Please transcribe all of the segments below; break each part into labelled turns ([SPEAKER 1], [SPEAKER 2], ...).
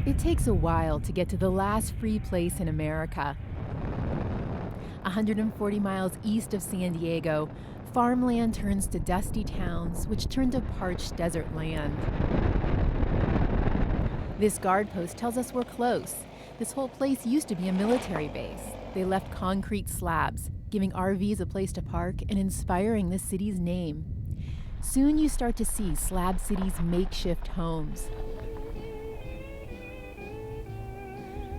[SPEAKER 1] It takes a while to get to the last free place in America. 140 miles east of San Diego, farmland turns to dusty towns, which turn to parched desert land. This guard post tells us we're close. This whole place used to be a military base. They left concrete slabs, giving RVs a place to park and inspiring the city's name. Soon you start to see Slab City's makeshift homes.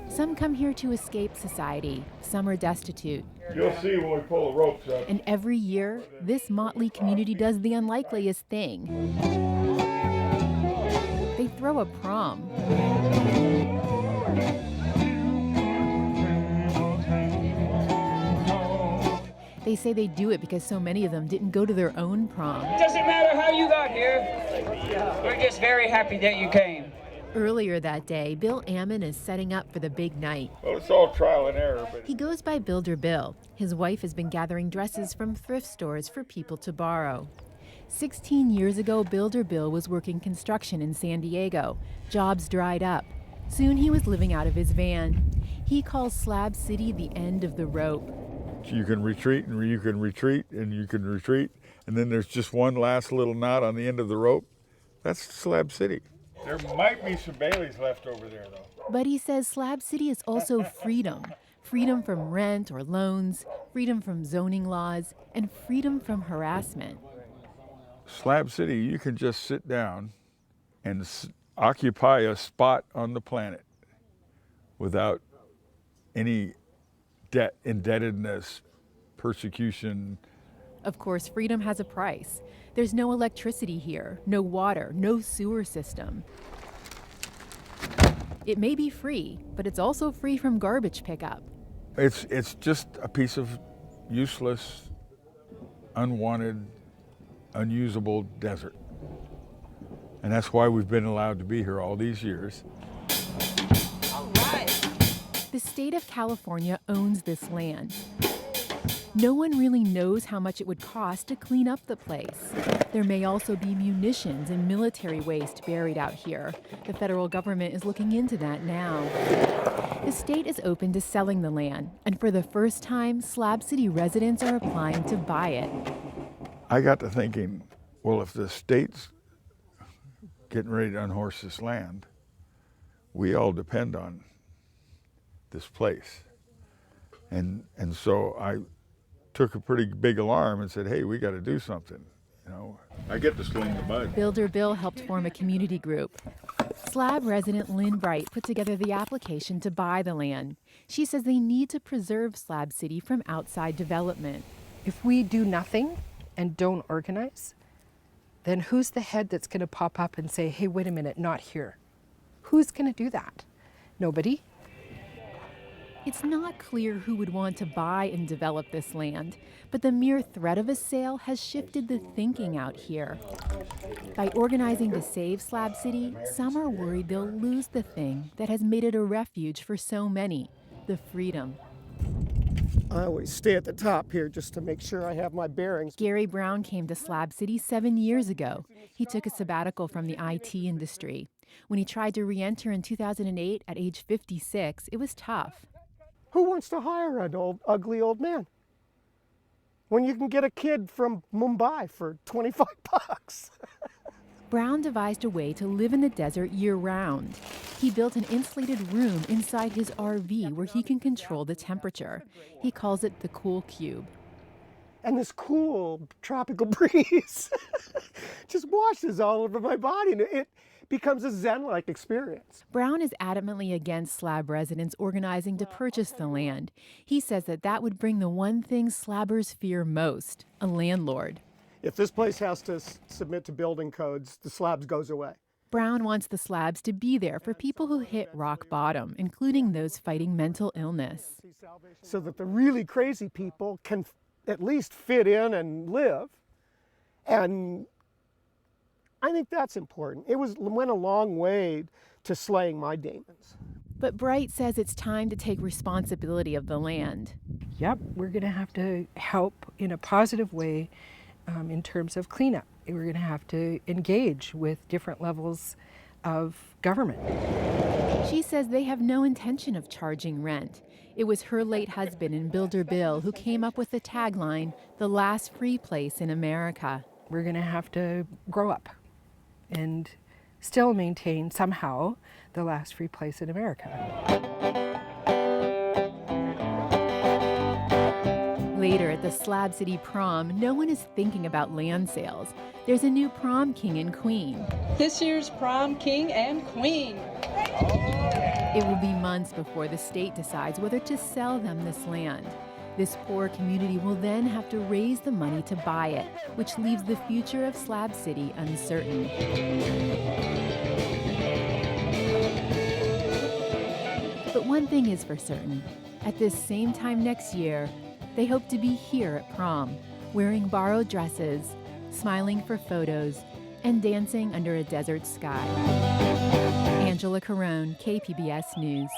[SPEAKER 1] Some come here to escape society, some are destitute.
[SPEAKER 2] You'll see when we pull the ropes up.
[SPEAKER 1] And every year, this motley community does the unlikeliest thing. They throw a prom. They say they do it because so many of them didn't go to their own prom.
[SPEAKER 3] It doesn't matter how you got here. We're just very happy that you came.
[SPEAKER 1] Earlier that day, Bill Ammon is setting up for the big night.
[SPEAKER 2] Well, it's all trial and error, but
[SPEAKER 1] He goes by Builder Bill. His wife has been gathering dresses from thrift stores for people to borrow. 16 years ago, Builder Bill was working construction in San Diego. Jobs dried up. Soon he was living out of his van. He calls Slab City the end of the rope.
[SPEAKER 2] you can retreat and you can retreat and you can retreat, and then there's just one last little knot on the end of the rope. That's Slab City. There might be some Baileys left over there, though.
[SPEAKER 1] But he says Slab City is also freedom. Freedom from rent or loans, freedom from zoning laws, and freedom from harassment.
[SPEAKER 2] Slab City, you can just sit down and occupy a spot on the planet without any debt, indebtedness, persecution.
[SPEAKER 1] Of course, freedom has a price. There's no electricity here, no water, no sewer system. It may be free, but it's also free from garbage pickup.
[SPEAKER 2] It's just a piece of useless, unwanted, unusable desert. And that's why we've been allowed to be here all these years.
[SPEAKER 1] All right. The state of California owns this land. No one really knows how much it would cost to clean up the place. There may also be munitions and military waste buried out here. The federal government is looking into that now. The state is open to selling the land, and for the first time, Slab City residents are applying to buy it.
[SPEAKER 2] I got to thinking, well, if the state's getting ready to unhorse this land, we all depend on this place. And so I took a pretty big alarm and said, hey, we got to do something. You know, I get to sling the mud.
[SPEAKER 1] Builder Bill helped form a community group. Slab resident Lynn Bright put together the application to buy the land. She says they need to preserve Slab City from outside development.
[SPEAKER 4] If we do nothing and don't organize, then who's the head that's going to pop up and say, hey, wait a minute, not here? Who's going to do that? Nobody.
[SPEAKER 1] It's not clear who would want to buy and develop this land, but the mere threat of a sale has shifted the thinking out here. By organizing to save Slab City, some are worried they'll lose the thing that has made it a refuge for so many, the freedom.
[SPEAKER 5] I always stay at the top here just to make sure I have my bearings.
[SPEAKER 1] Gary Brown came to Slab City 7 years ago. He took a sabbatical from the IT industry. When he tried to re-enter in 2008 at age 56, it was tough.
[SPEAKER 5] Who wants to hire an old, ugly old man when you can get a kid from Mumbai for 25 bucks?
[SPEAKER 1] Brown devised a way to live in the desert year-round. He built an insulated room inside his RV where he can control the temperature. He calls it the Cool Cube.
[SPEAKER 5] And this cool tropical breeze just washes all over my body, and it becomes a Zen-like experience.
[SPEAKER 1] Brown is adamantly against Slab residents organizing to purchase the land. He says that would bring the one thing Slabbers fear most, a landlord.
[SPEAKER 5] If this place has to submit to building codes, the slabs goes away.
[SPEAKER 1] Brown wants the slabs to be there for people who hit rock bottom, including those fighting mental illness.
[SPEAKER 5] So that the really crazy people can at least fit in and live. And I think that's important. It went a long way to slaying my demons.
[SPEAKER 1] But Bright says it's time to take responsibility of the land.
[SPEAKER 4] Yep, we're going to have to help in a positive way in terms of cleanup. We're going to have to engage with different levels of government.
[SPEAKER 1] She says they have no intention of charging rent. It was her late husband and builder Bill who came up with the tagline, "The last free place in America."
[SPEAKER 4] We're going to have to grow up and still maintain somehow the last free place in America.
[SPEAKER 1] Later at the Slab City prom, no one is thinking about land sales. There's a new prom king and queen.
[SPEAKER 6] This year's prom king and queen.
[SPEAKER 1] It will be months before the state decides whether to sell them this land. This poor community will then have to raise the money to buy it, which leaves the future of Slab City uncertain. But one thing is for certain. At this same time next year, they hope to be here at prom, wearing borrowed dresses, smiling for photos, and dancing under a desert sky. Angela Carone, KPBS News.